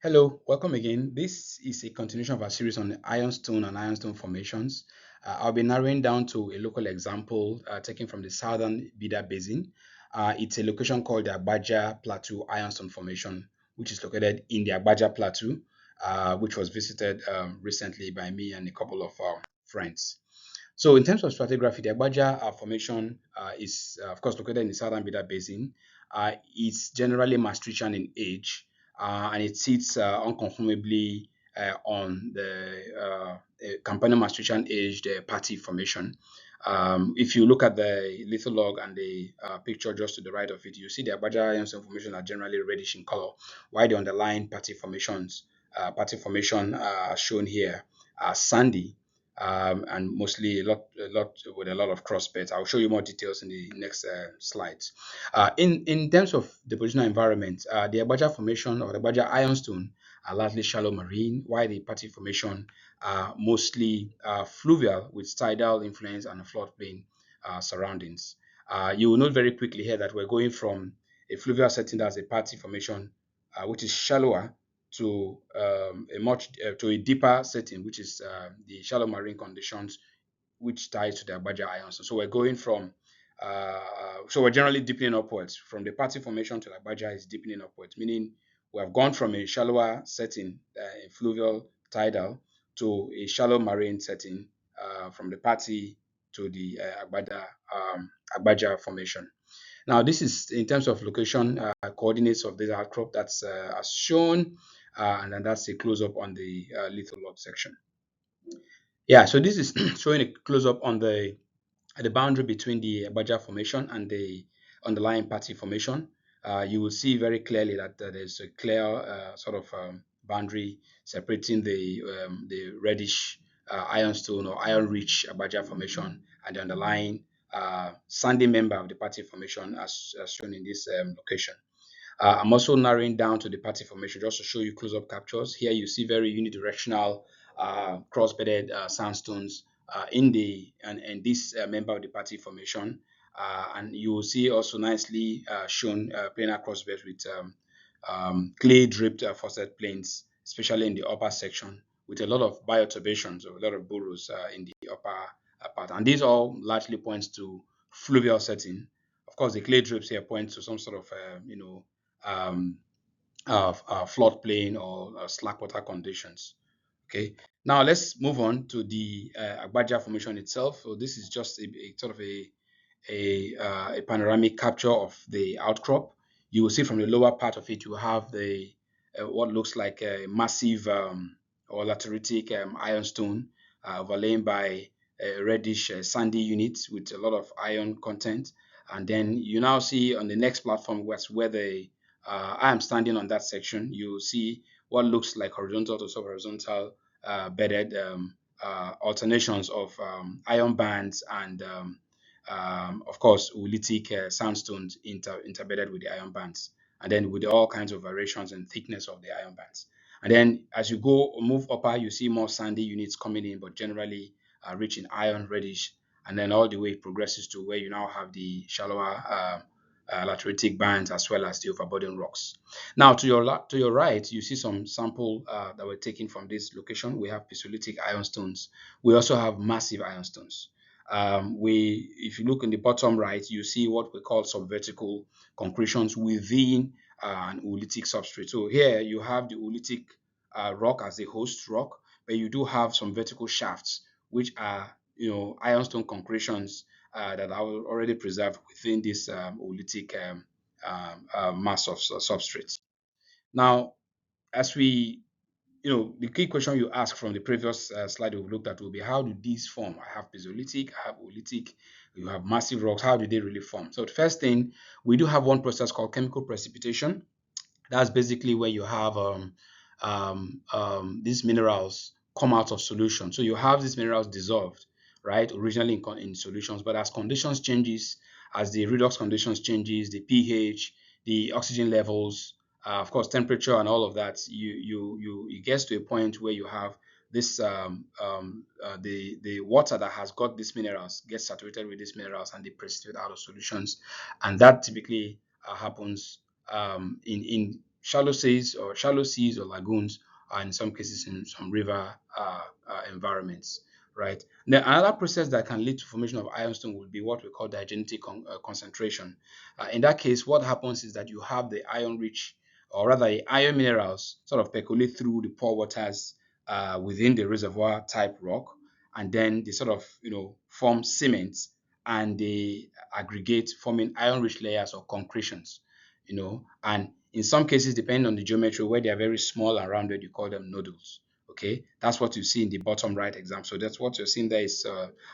Hello, welcome again. This is a continuation of our series on the Ironstone and Ironstone formations. I'll be narrowing down to a local example taken from the Southern Bida Basin. It's a location called the Agbaja Plateau Ironstone Formation, which is located in the Agbaja Plateau, which was visited recently by me and a couple of friends. So in terms of stratigraphy, the Agbaja formation is, of course, located in the Southern Bida Basin. It's generally Maastrichtian in age, and it sits unconformably on the Campanian Maastrichtian age, the Party Formation. If you look at the little log and the picture just to the right of it, you see the Agbaja Ironstone Formation are generally reddish in color, while the underlying Party Formation shown here, are sandy and mostly a lot with a lot of cross beds. I'll show you more details in the next slides. In terms of the positional environment, the Agbaja formation or the Agbaja Ironstone are largely shallow marine, while the Party formation are mostly fluvial with tidal influence and a floodplain surroundings. You will note very quickly here that we're going from a fluvial setting that's a Party formation, which is shallower, to a deeper setting, which is the shallow marine conditions, which ties to the Agbaja Ironstone. So we're going from so we're generally deepening upwards from the Party formation to the Agbaja is deepening upwards, meaning we have gone from a shallower setting, in fluvial tidal, to a shallow marine setting from the Party to the Agbaja formation. Now, this is in terms of location coordinates of this outcrop that's as shown, and then that's a close up on the lethal log section. Yeah, so this is showing a close up on the boundary between the Agbaja formation and the underlying Party formation. You will see very clearly that there's a clear sort of boundary separating the reddish ironstone or iron-rich Agbaja formation and the underlying sandy member of the Party formation as shown in this location. I'm also narrowing down to the Party formation just to show you close-up captures. Here you see very unidirectional cross-bedded sandstones in this member of the Party formation. And you will see also nicely shown planar crossbeds with clay dripped faucet plains, especially in the upper section, with a lot of bioturbations or a lot of burrows in the upper part. And these all largely points to fluvial setting. Of course, the clay drips here point to some sort of um, floodplain or slack water conditions. Okay, now let's move on to the Agbaja formation itself. So this is just a sort of a panoramic capture of the outcrop. You will see from the lower part of it, you have the what looks like a massive or lateritic ironstone overlain by reddish sandy units with a lot of iron content. And then you now see on the next platform where the I am standing on that section, you see what looks like horizontal to sub-horizontal bedded alternations of iron bands and of course oolitic sandstones interbedded with the iron bands, and then with all kinds of variations in thickness of the iron bands. And then as you move upper, you see more sandy units coming in, but generally rich in iron, reddish, and then all the way it progresses to where you now have the shallower lateritic bands as well as the overburden rocks. Now to your right, you see some sample that were taken from this location. We have pisolitic ironstones. We also have massive ironstones. If you look in the bottom right, you see what we call subvertical concretions within an oolitic substrate. So here you have the oolitic rock as a host rock, but you do have some vertical shafts, which are ironstone concretions that are already preserved within this oolitic mass of substrates. Now, as we the key question you asked from the previous slide we've looked at will be, how do these form? I have pisolitic, I have oolitic, you have massive rocks. How do they really form? So the first thing, we do have one process called chemical precipitation. That's basically where you have these minerals come out of solution. So you have these minerals dissolved, right, originally in solutions, but as conditions changes, as the redox conditions changes, the pH, the oxygen levels, of course, temperature and all of that, it gets to a point where you have this the water that has got these minerals gets saturated with these minerals and they precipitate out of solutions, and that typically happens in shallow seas or lagoons, and in some cases in some river environments, right? Then another process that can lead to formation of ironstone would be what we call diagenetic concentration. In that case, what happens is that you have the iron rich, or rather the iron minerals sort of percolate through the pore waters within the reservoir type rock, and then they sort of form cement, and they aggregate, forming iron rich layers or concretions, and in some cases, depending on the geometry, where they are very small and rounded, you call them nodules. Okay, that's what you see in the bottom right example. So that's what you're seeing there is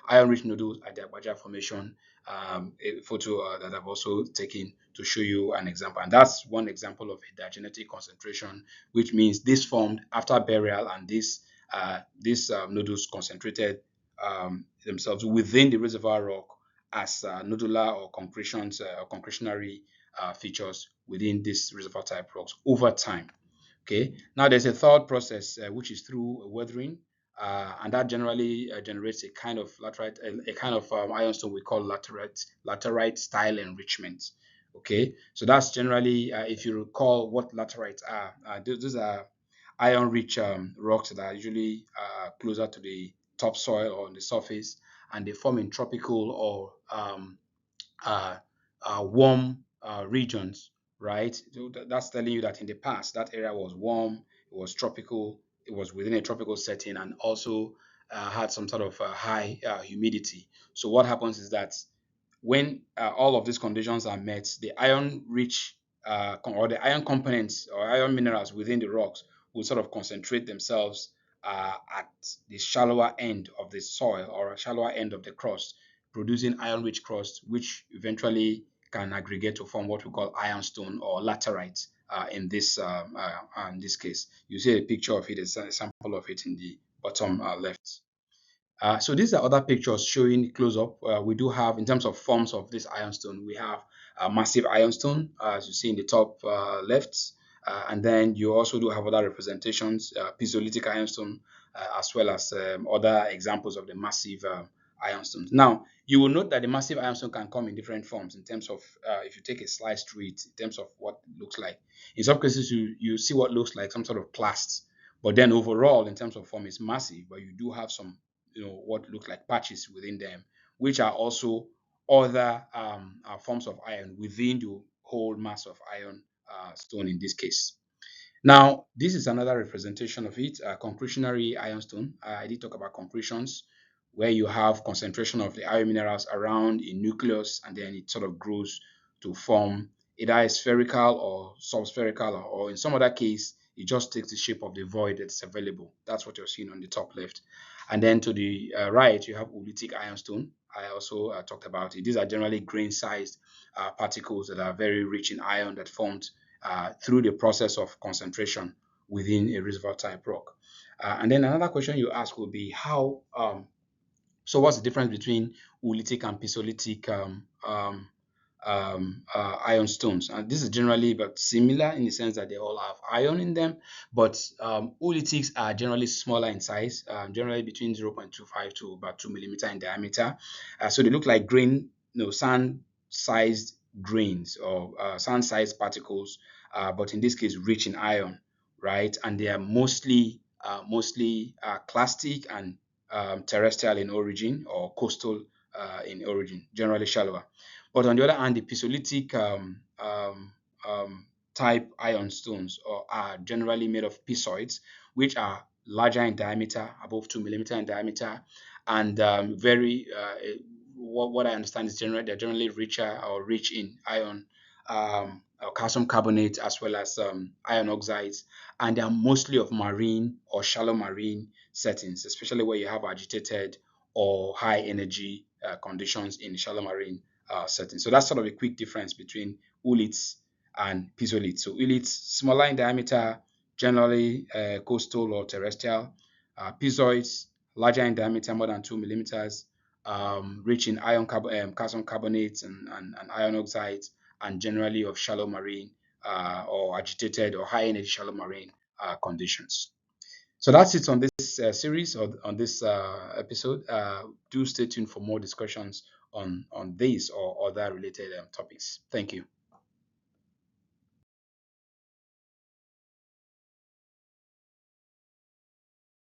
iron rich nodules at the Agbaja Formation, a photo that I've also taken to show you an example. And that's one example of a diagenetic concentration, which means this formed after burial, and these nodules concentrated themselves within the reservoir rock as nodular or concretions or concretionary features within this reservoir type rocks over time. Okay. Now there's a third process which is through weathering, and that generally generates a kind of laterite, a kind of ironstone we call laterite style enrichment. Okay, so that's generally, if you recall what laterites are, those are iron-rich rocks that are usually closer to the topsoil or on the surface, and they form in tropical or uh, warm regions, right? So that's telling you that in the past, that area was warm, it was tropical, it was within a tropical setting, and also had some sort of high humidity. So what happens is that when all of these conditions are met, the iron rich or the iron components or iron minerals within the rocks will sort of concentrate themselves at the shallower end of the soil or a shallower end of the crust, producing iron rich crust, which eventually can aggregate to form what we call ironstone or laterite in this case. You see a picture of it, a sample of it in the bottom left. So these are other pictures showing close up. We do have, in terms of forms of this ironstone, we have a massive ironstone, as you see in the top left. And then you also do have other representations, pisolitic ironstone, as well as other examples of the massive ironstones. Now, you will note that the massive ironstone can come in different forms in terms of, if you take a slice through it, in terms of what it looks like. In some cases, you see what looks like some sort of clasts, but then overall, in terms of form, it's massive, but you do have some what look like patches within them, which are also other forms of iron within the whole mass of iron stone in this case. Now, this is another representation of it, concretionary ironstone. I did talk about concretions, where you have concentration of the iron minerals around a nucleus, and then it sort of grows to form either a spherical or subspherical, or in some other case, it just takes the shape of the void that's available. That's what you're seeing on the top left. And then to the right, you have Oolitic ironstone. I also talked about it. These are generally grain-sized particles that are very rich in iron that formed through the process of concentration within a reservoir type rock. And then another question you ask will be how, so what's the difference between oolitic and pisolitic ironstones? And this is generally but similar in the sense that they all have iron in them, but oolitics are generally smaller in size, generally between 0.25 to about 2 millimeter in diameter. So they look like grain, sand-sized grains or sand-sized particles, but in this case, rich in iron, right? And they are mostly clastic and terrestrial in origin or coastal in origin, generally shallower. But on the other hand, the pisolitic type ironstones are generally made of pisoids, which are larger in diameter, above 2 millimeter in diameter, and very what I understand is they're generally richer or rich in iron, or calcium carbonate, as well as iron oxides, and they are mostly of marine or shallow marine settings, especially where you have agitated or high energy conditions in shallow marine settings. So that's sort of a quick difference between ooliths and pisoliths. So ooliths, smaller in diameter, generally coastal or terrestrial. Pisoids, larger in diameter, more than 2 millimeters, rich in calcium carbonates and iron oxides, and generally of shallow marine or agitated or high energy shallow marine conditions. So that's it on this series or on this episode. Do stay tuned for more discussions on this or other related topics. Thank you.